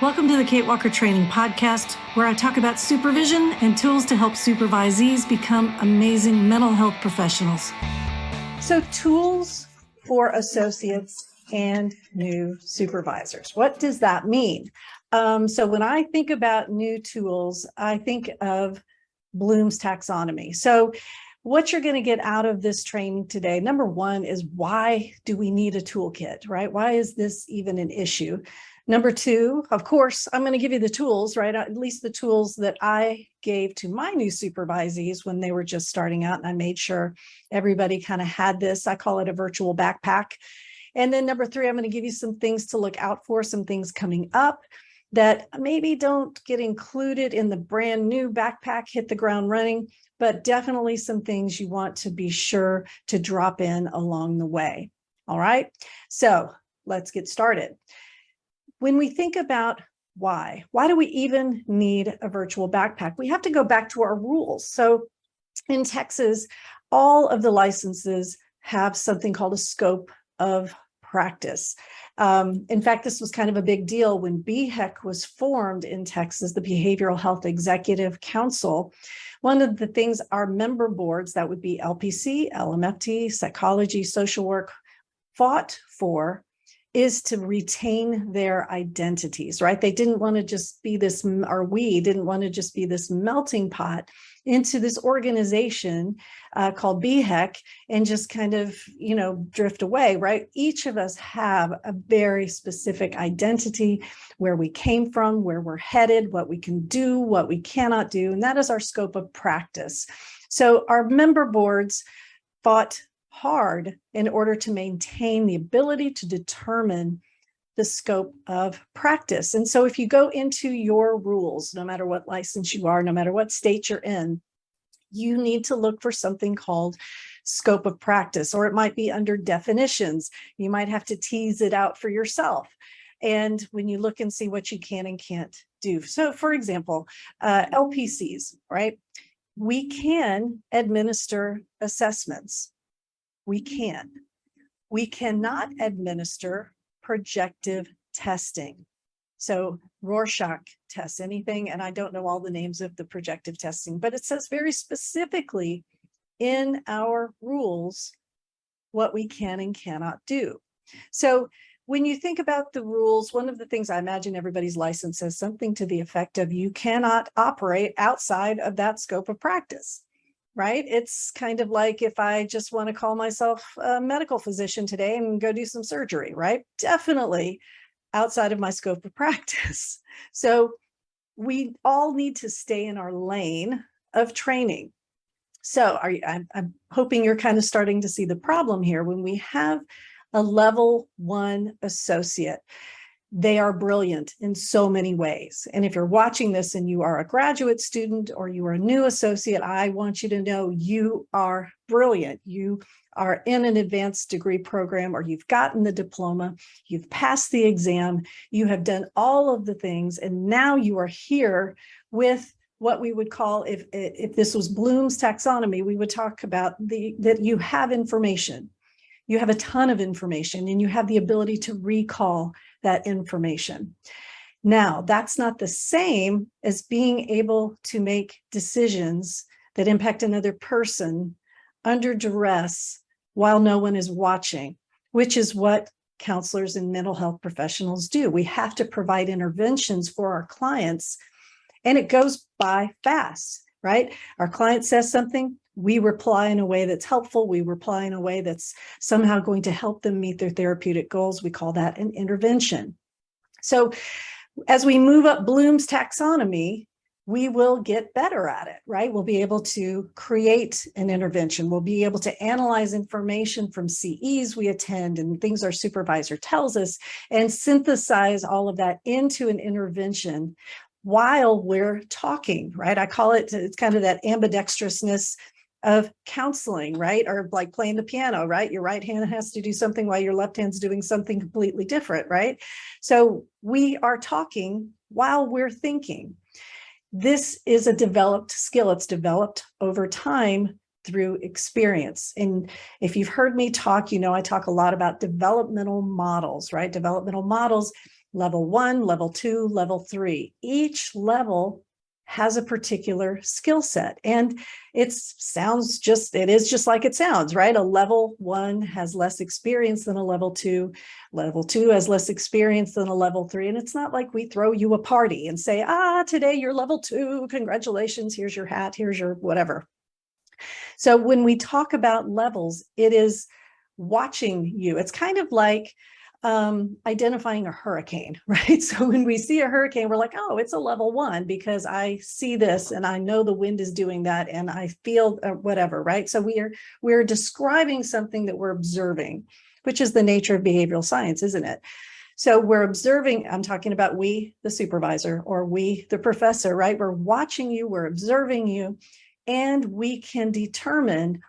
Welcome to the Kate Walker Training podcast, where I talk about supervision and tools to help supervisees become amazing mental health professionals. So, tools for associates and new supervisors. What does that mean? So when I think about new tools, I think of Bloom's taxonomy. So what you're going to get out of this training today, number one, is why do we need a toolkit, right? Why is this even an issue? Number two, of course, I'm going to give you the tools, right? At least the tools that I gave to my new supervisees when they were just starting out. And I made sure everybody kind of had this. I call it a virtual backpack. And then number three, I'm going to give you some things to look out for, some things coming up that maybe don't get included in the brand new backpack, hit the ground running, but definitely some things you want to be sure to drop in along the way. All right. So let's get started. When we think about why do we even need a virtual backpack? We have to go back to our rules. So in Texas, all of the licenses have something called a scope of practice. In fact, this was kind of a big deal when BHEC was formed in Texas, the Behavioral Health Executive Council. One of the things our member boards, that would be LPC, LMFT, psychology, social work, fought for is to retain their identities, right? They didn't want to just be this, or we didn't want to just be this melting pot into this organization called BHEC and just kind of, drift away, right? Each of us have a very specific identity, where we came from, where we're headed, what we can do, what we cannot do, and that is our scope of practice. So our member boards fought hard in order to maintain the ability to determine the scope of practice. And so if you go into your rules, no matter what license you are, no matter what state you're in, you need to look for something called scope of practice, or it might be under definitions. You might have to tease it out for yourself. And when you look and see what you can and can't do. So for example, LPCs, right? We can administer assessments. We can. We cannot administer projective testing. So Rorschach tests, anything, and I don't know all the names of the projective testing, but it says very specifically in our rules what we can and cannot do. So when you think about the rules, one of the things, I imagine everybody's license says something to the effect of you cannot operate outside of that scope of practice. Right? It's kind of like if I just want to call myself a medical physician today and go do some surgery, right? Definitely outside of my scope of practice. So we all need to stay in our lane of training. So I'm hoping you're kind of starting to see the problem here. When we have a level 1 associate, they are brilliant in so many ways. And if you're watching this and you are a graduate student or you are a new associate, I want you to know you are brilliant. You are in an advanced degree program, or you've gotten the diploma, you've passed the exam, you have done all of the things, and now you are here with what we would call, if this was Bloom's taxonomy, we would talk about that you have information. You have a ton of information, and you have the ability to recall that information. Now, that's not the same as being able to make decisions that impact another person under duress while no one is watching, which is what counselors and mental health professionals do. We have to provide interventions for our clients, and it goes by fast, right? Our client says something, we reply in a way that's helpful. We reply in a way that's somehow going to help them meet their therapeutic goals. We call that an intervention. So as we move up Bloom's taxonomy, we will get better at it, right? We'll be able to create an intervention. We'll be able to analyze information from CEs we attend and things our supervisor tells us, and synthesize all of that into an intervention while we're talking, right? I call it, it's kind of that ambidextrousness of counseling, right? Or like playing the piano, right? Your right hand has to do something while your left hand's doing something completely different, right? So we are talking while we're thinking. This is a developed skill. It's developed over time through experience. And if you've heard me talk, I talk a lot about developmental models, right? Developmental models level 1, level 2, level 3. Each level has a particular skill set. And it is just like it sounds, right? A level 1 has less experience than a level 2. Level 2 has less experience than a level 3. And it's not like we throw you a party and say, today you're level 2, congratulations, here's your hat, here's your whatever. So when we talk about levels, it is watching you. It's kind of like identifying a hurricane, right? So when we see a hurricane, we're like, oh, it's a level 1 because I see this and I know the wind is doing that and I feel whatever, right? So we're describing something that we're observing, which is the nature of behavioral science, isn't it? So we're observing, I'm talking about we, the supervisor, or we, the professor, right? We're watching you, we're observing you, and we can determine,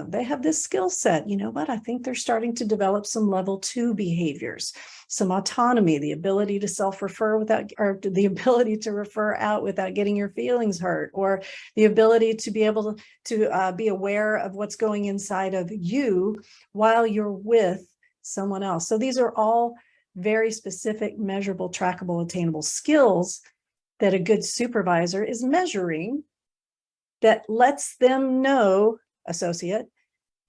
they have this skill set. You know what? I think they're starting to develop some level 2 behaviors, some autonomy, the ability to self-refer or the ability to refer out without getting your feelings hurt, or the ability to be able to be aware of what's going inside of you while you're with someone else. So these are all very specific, measurable, trackable, attainable skills that a good supervisor is measuring that lets them know, associate,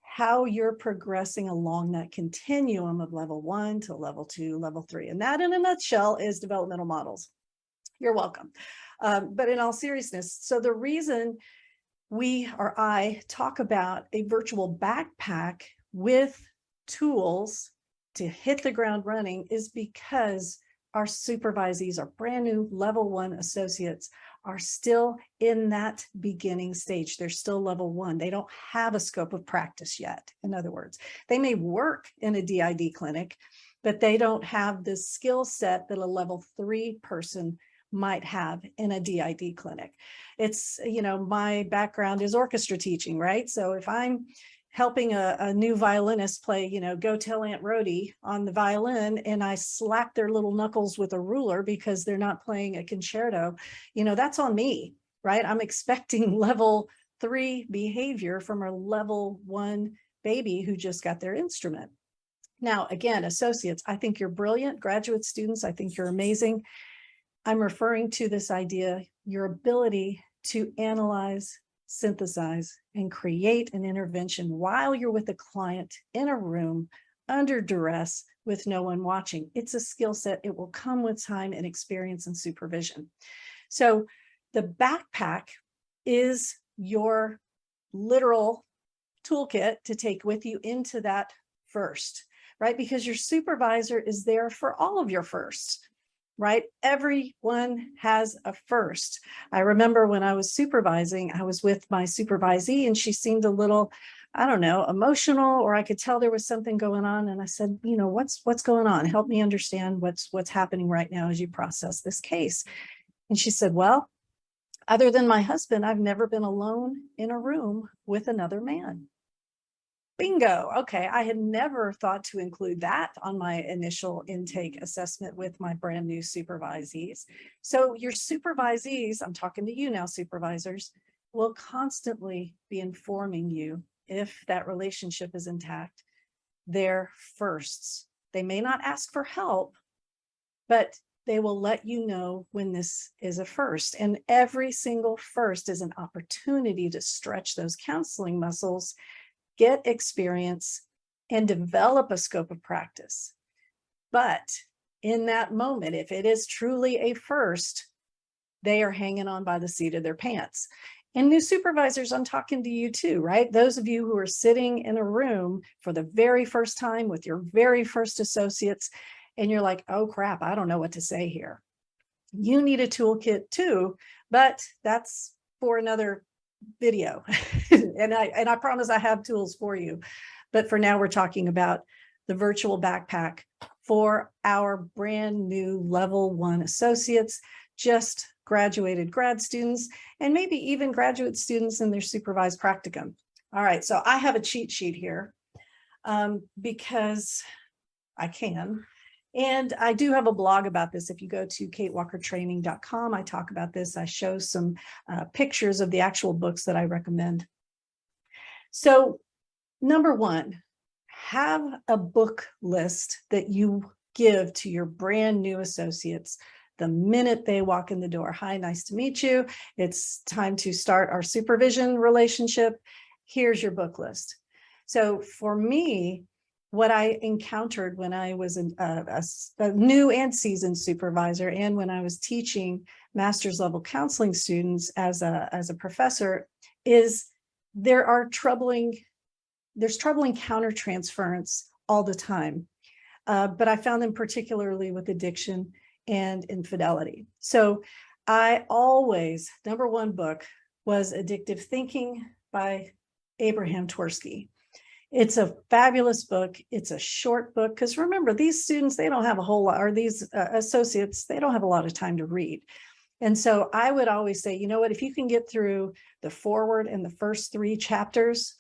how you're progressing along that continuum of level 1 to level 2, level 3. And that in a nutshell is developmental models. You're welcome. But in all seriousness, so the reason I talk about a virtual backpack with tools to hit the ground running is because our supervisees, our brand new level 1 associates, are still in that beginning stage. They're still level 1. They don't have a scope of practice yet. In other words, they may work in a DID clinic, but they don't have the skill set that a level 3 person might have in a DID clinic. It's, my background is orchestra teaching, right? So if I'm helping a new violinist play, Go Tell Aunt Rhody on the violin, and I slap their little knuckles with a ruler because they're not playing a concerto, that's on me, right? I'm expecting level 3 behavior from a level 1 baby who just got their instrument. Now, again, associates, I think you're brilliant. Graduate students, I think you're amazing. I'm referring to this idea, your ability to analyze, synthesize, and create an intervention while you're with a client in a room under duress with no one watching. It's a skill set. It will come with time and experience and supervision. So the backpack is your literal toolkit to take with you into that first, right? Because your supervisor is there for all of your firsts. Right? Everyone has a first. I remember when I was supervising, I was with my supervisee and she seemed a little, emotional, or I could tell there was something going on. And I said, what's going on? Help me understand what's happening right now as you process this case. And she said, well, other than my husband, I've never been alone in a room with another man. Bingo. Okay. I had never thought to include that on my initial intake assessment with my brand new supervisees. So your supervisees, I'm talking to you now, supervisors, will constantly be informing you if that relationship is intact, their firsts. They may not ask for help, but they will let you know when this is a first. And every single first is an opportunity to stretch those counseling muscles, get experience, and develop a scope of practice. But in that moment, if it is truly a first, they are hanging on by the seat of their pants. And new supervisors, I'm talking to you too, right? Those of you who are sitting in a room for the very first time with your very first associates, and you're like, oh crap, I don't know what to say here. You need a toolkit too, but that's for another video. and I promise I have tools for you. But for now, we're talking about the virtual backpack for our brand new level 1 associates, just graduated grad students, and maybe even graduate students in their supervised practicum. All right, so I have a cheat sheet here because I can. And I do have a blog about this. If you go to katewalkertraining.com, I talk about this. I show some pictures of the actual books that I recommend. So number 1, have a book list that you give to your brand new associates the minute they walk in the door. Hi, nice to meet you. It's time to start our supervision relationship. Here's your book list. So for me, what I encountered when I was a new and seasoned supervisor, and when I was teaching master's level counseling students as a professor, is there's troubling countertransference all the time. But I found them particularly with addiction and infidelity. So I always, number one book was Addictive Thinking by Abraham Tversky. It's a fabulous book. It's a short book, because remember, these students, they don't have a whole lot, or these associates, they don't have a lot of time to read. And so I would always say, you know what, if you can get through the foreword and the first 3 chapters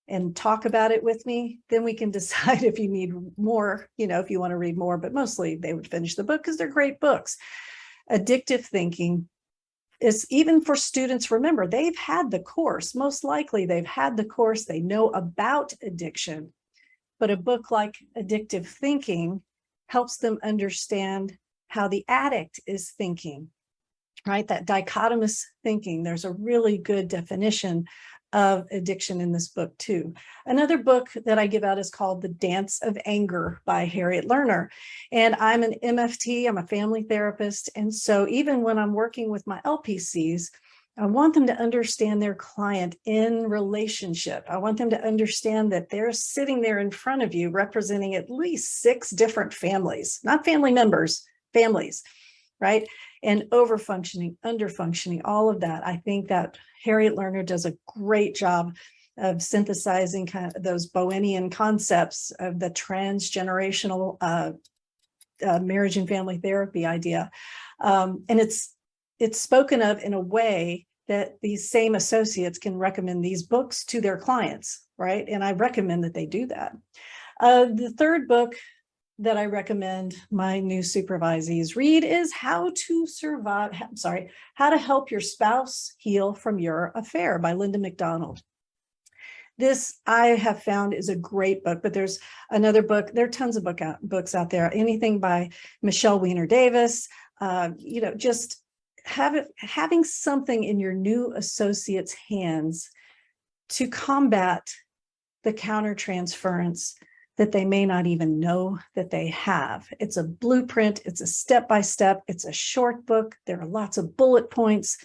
and talk about it with me, then we can decide if you need more, if you want to read more, but mostly they would finish the book because they're great books. Addictive Thinking is, even for students, remember, they've had the course. Most likely they've had the course. They know about addiction. But a book like Addictive Thinking helps them understand how the addict is thinking, right? That dichotomous thinking. There's a really good definition of addiction in this book too. Another book that I give out is called The Dance of Anger by Harriet Lerner. And I'm an MFT, I'm a family therapist. And so even when I'm working with my LPCs, I want them to understand their client in relationship. I want them to understand that they're sitting there in front of you representing at least 6 different families, not family members, families, right? And over-functioning, under-functioning, all of that. I think that Harriet Lerner does a great job of synthesizing kind of those Bowenian concepts of the transgenerational marriage and family therapy idea. And it's spoken of in a way that these same associates can recommend these books to their clients, right? And I recommend that they do that. The third book that I recommend my new supervisees read is How to Help Your Spouse Heal from Your Affair by Linda McDonald. This I have found is a great book, but there's another book. There are tons of books out there. Anything by Michelle Weiner Davis, just having something in your new associate's hands to combat the countertransference that they may not even know that they have. It's a blueprint, it's a step-by-step, it's a short book. There are lots of bullet points.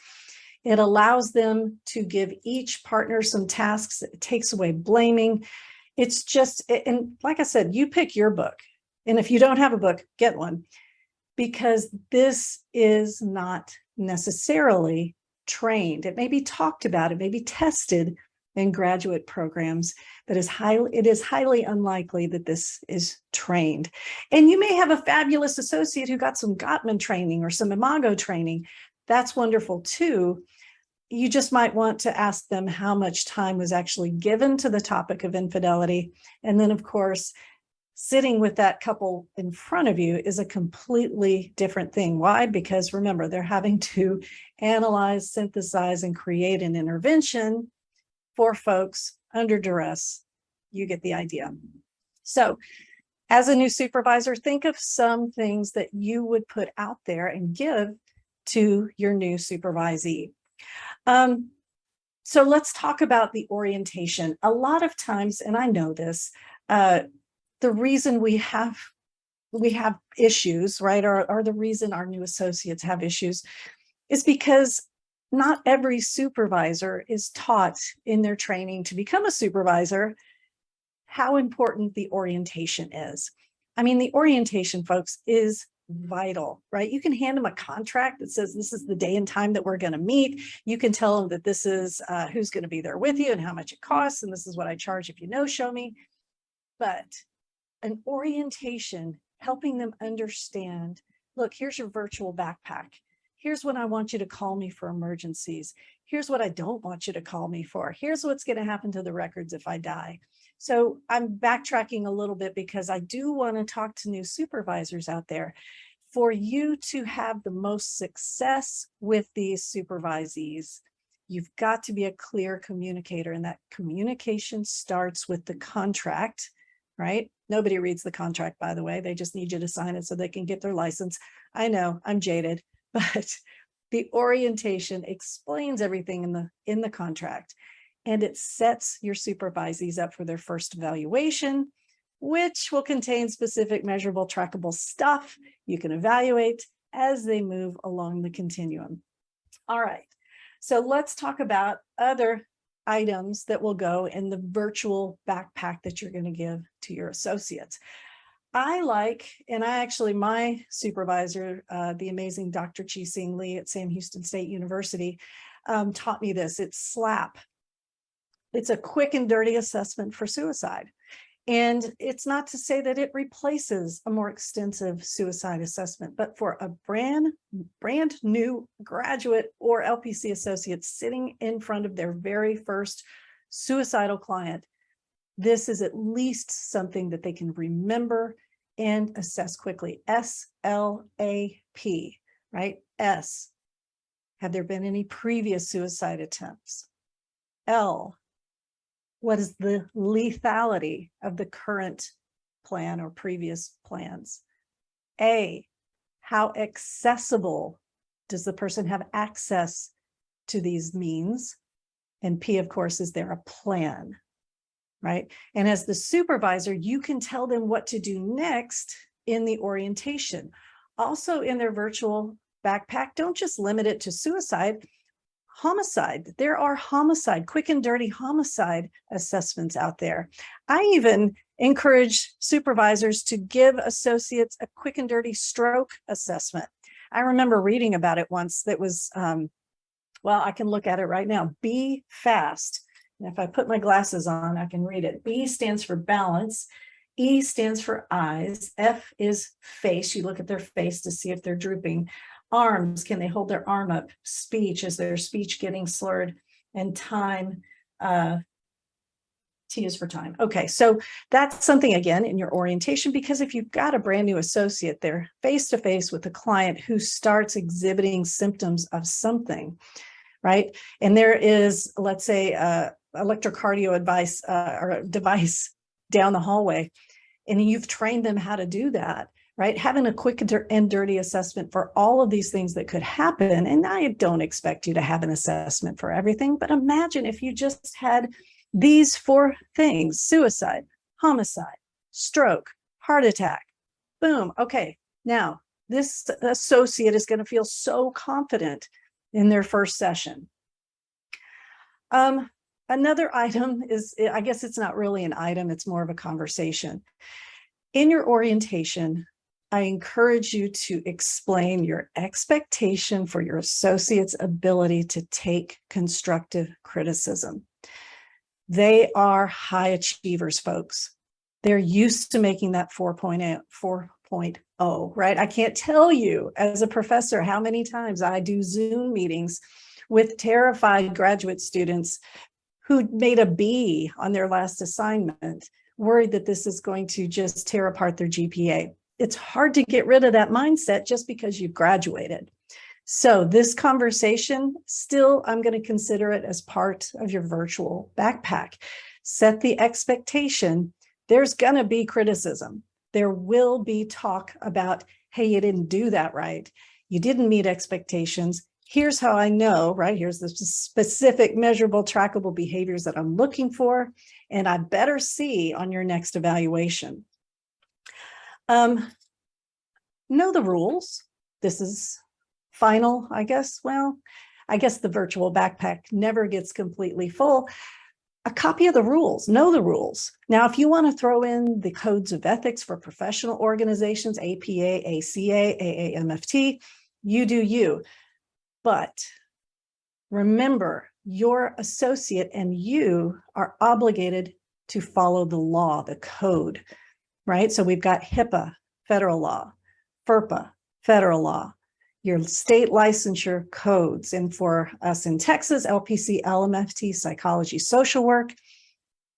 It allows them to give each partner some tasks. It takes away blaming. It's just, and like I said, you pick your book. And if you don't have a book, get one, because this is not necessarily trained. It may be talked about, it may be tested in graduate programs, but it is highly unlikely that this is trained. And you may have a fabulous associate who got some Gottman training or some Imago training. That's wonderful too. You just might want to ask them how much time was actually given to the topic of infidelity. And then, of course, sitting with that couple in front of you is a completely different thing. Why? Because remember, they're having to analyze, synthesize, and create an intervention for folks under duress. You get the idea. So as a new supervisor, think of some things that you would put out there and give to your new supervisee. So let's talk about the orientation. A lot of times, and I know this, the reason we have issues, right, or the reason our new associates have issues is because not every supervisor is taught in their training to become a supervisor how important the orientation is. I mean, the orientation, folks, is vital, right? You can hand them a contract that says this is the day and time that we're going to meet. You can tell them that this is who's going to be there with you and how much it costs, and this is what I charge if you no show me. But an orientation, helping them understand, look, here's your virtual backpack. Here's what I want you to call me for emergencies. Here's what I don't want you to call me for. Here's what's going to happen to the records if I die. So I'm backtracking a little bit because I do want to talk to new supervisors out there. For you to have the most success with these supervisees, you've got to be a clear communicator, and that communication starts with the contract, right? Nobody reads the contract, by the way. They just need you to sign it so they can get their license. I know, I'm jaded, but the orientation explains everything in the contract, and it sets your supervisees up for their first evaluation, which will contain specific, measurable, trackable stuff you can evaluate as they move along the continuum. All right, so let's talk about other items that will go in the virtual backpack that you're going to give to your associates. My supervisor, the amazing Dr. Chi-Sing Lee at Sam Houston State University, taught me this. It's SLAP. It's a quick and dirty assessment for suicide. And it's not to say that it replaces a more extensive suicide assessment, but for a brand new graduate or LPC associate sitting in front of their very first suicidal client, this is at least something that they can remember and assess quickly. SLAP, right? S, have there been any previous suicide attempts? L, what is the lethality of the current plan or previous plans? A, how accessible does the person have access to these means? And P, of course, is there a plan, right? And as the supervisor, you can tell them what to do next in the orientation. Also in their virtual backpack, don't just limit it to suicide. Homicide. There are quick and dirty homicide assessments out there. I even encourage supervisors to give associates a quick and dirty stroke assessment. I remember reading about it once that was, I can look at it right now. B, fast. And if I put my glasses on, I can read it. B stands for balance. E stands for eyes. F is face. You look at their face to see if they're drooping. Arms, can they hold their arm up? Speech, is their speech getting slurred? And time, T is for time. Okay, so that's something, again, in your orientation, because if you've got a brand new associate, they're face-to-face with a client who starts exhibiting symptoms of something, right? And there is, let's say, electrocardio advice or a device down the hallway, and you've trained them how to do that, right? Having a quick and dirty assessment for all of these things that could happen. And I don't expect you to have an assessment for everything, but imagine if you just had these 4 things: suicide, homicide, stroke, heart attack. Boom. Okay. Now this associate is going to feel so confident in their first session. Another item is, I guess it's not really an item, it's more of a conversation. In your orientation, I encourage you to explain your expectation for your associate's ability to take constructive criticism. They are high achievers, folks. They're used to making that 4.0, right? I can't tell you as a professor how many times I do Zoom meetings with terrified graduate students who made a B on their last assignment, worried that this is going to just tear apart their GPA. It's hard to get rid of that mindset just because you've graduated. So this conversation, still, I'm going to consider it as part of your virtual backpack. Set the expectation. There's going to be criticism. There will be talk about, hey, you didn't do that right. You didn't meet expectations. Here's how I know, right? Here's the specific, measurable, trackable behaviors that I'm looking for, and I better see on your next evaluation. Know the rules. This is final, I guess. Well, I guess the virtual backpack never gets completely full. A copy of the rules, know the rules. Now, if you want to throw in the codes of ethics for professional organizations, APA, ACA, AAMFT, you do you. But remember, your associate and you are obligated to follow the law, the code, right? So we've got HIPAA, federal law, FERPA, federal law, your state licensure codes. And for us in Texas, LPC, LMFT, psychology, social work.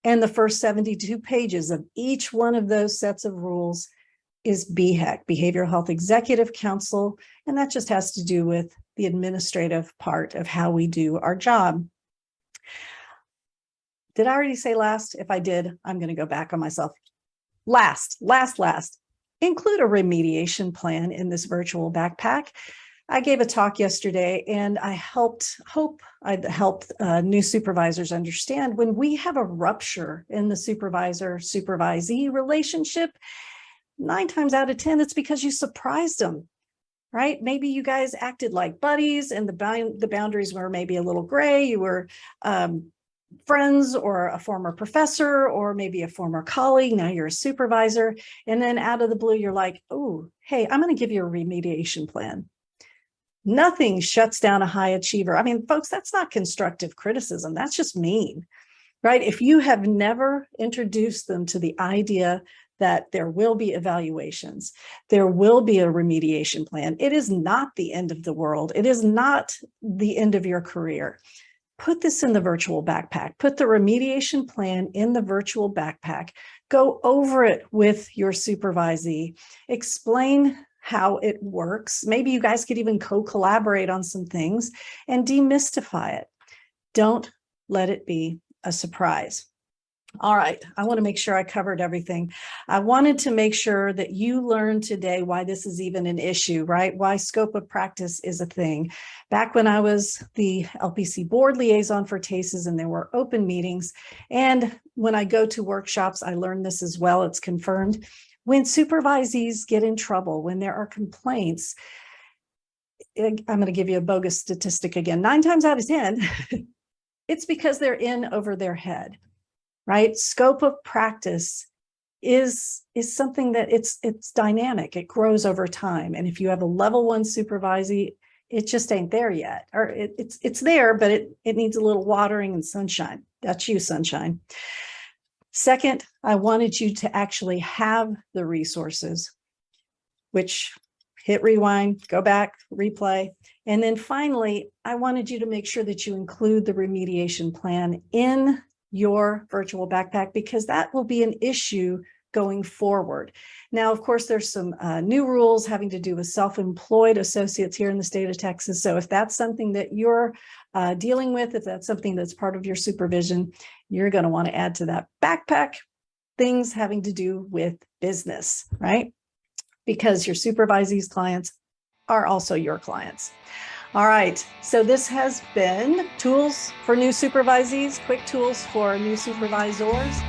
And the first 72 pages of each one of those sets of rules is BHEC, Behavioral Health Executive Council. And that just has to do with the administrative part of how we do our job. Did I already say last? If I did, I'm going to go back on myself. last, include a remediation plan in this virtual backpack. I gave a talk yesterday and I helped new supervisors understand when we have a rupture in the supervisor-supervisee relationship, 9 times out of 10, it's because you surprised them, right? Maybe you guys acted like buddies and the boundaries were maybe a little gray. You were friends or a former professor or maybe a former colleague. Now you're a supervisor. And then out of the blue, you're like, oh, hey, I'm going to give you a remediation plan. Nothing shuts down a high achiever. I mean, folks, that's not constructive criticism. That's just mean, right? If you have never introduced them to the idea that there will be evaluations, there will be a remediation plan, it is not the end of the world. It is not the end of your career. Put this in the virtual backpack. Put the remediation plan in the virtual backpack. Go over it with your supervisee. Explain how it works. Maybe you guys could even co-collaborate on some things and demystify it. Don't let it be a surprise. All right, I want to make sure I covered everything. I wanted to make sure that you learned today why this is even an issue, right? Why scope of practice is a thing. Back when I was the LPC board liaison for TASES and there were open meetings, and when I go to workshops, I learned this as well, it's confirmed. When supervisees get in trouble, when there are complaints, I'm going to give you a bogus statistic again, 9 times out of 10, it's because they're in over their head. Right? Scope of practice is something that it's dynamic. It grows over time. And if you have a level 1 supervisee, it just ain't there yet. Or it's there, but it needs a little watering and sunshine. That's you, sunshine. Second, I wanted you to actually have the resources, which hit rewind, go back, replay. And then finally, I wanted you to make sure that you include the remediation plan in your virtual backpack, because that will be an issue going forward. Now, of course, there's some new rules having to do with self-employed associates here in the state of Texas. So if that's something that you're dealing with, if that's something that's part of your supervision, you're going to want to add to that backpack things having to do with business, right? Because your supervisees' clients are also your clients. All right, so this has been Tools for New Supervisees, quick tools for new supervisors.